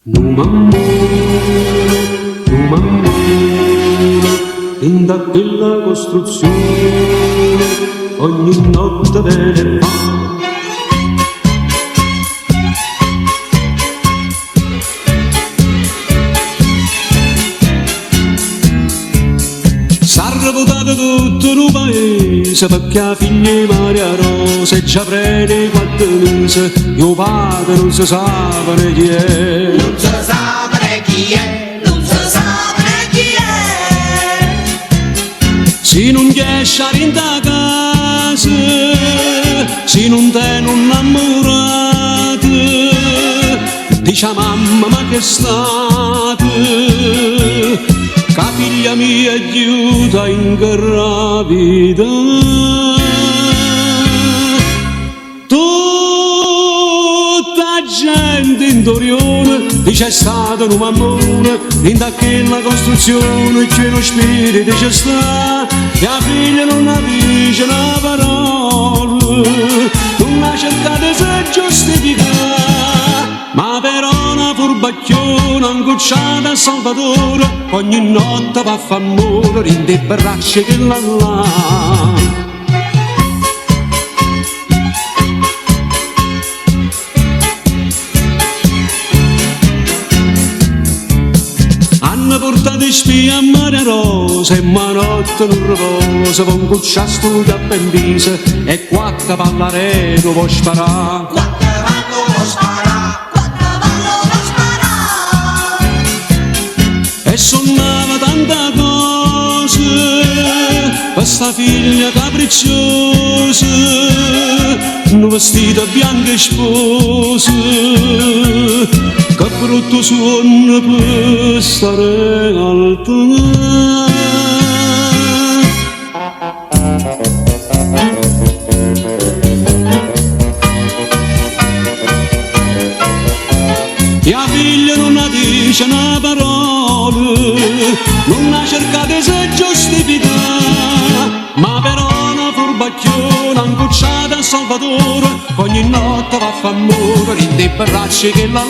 Numammo, numammo, in da quella costruzione ogni notte ve ne fa. S'ha votato tutto il paese perché a figlia Maria Rosa e già prende 4 mesi, io padre non si sa chi è. Non si sa chi è, non si sa chi è. Se non riesce a rindare casa, se non te non innamorato, dice a mamma ma che state, che figlia mia aiuta in gravità. Tutta gente in Torione dice è stato un amore, in da quella costruzione c'è lo spirito c'è sta, e la figlia non la dice una parola, non la cercate se giustificare, ma però una furbacchiona angocciata a Salvatore ogni notte va a fa' amore in dei bracci che la là. Hanno portato spia a Maria Rosa e manotte non riposa con cuccia studia ben visa e quattro pallareno può sparare. Quattro vanno lo spara, quattro vanno lo spara. E suonava tanta cose per sta figlia capricciosa, un vestito bianco e sposa, che brutto suono per stare alta. E la figlia non la dice una parola, non la cercate se giustificare, ma però una furbacchiona angocciata a Salvatore ogni notte va a fa' amore in dei bracci che la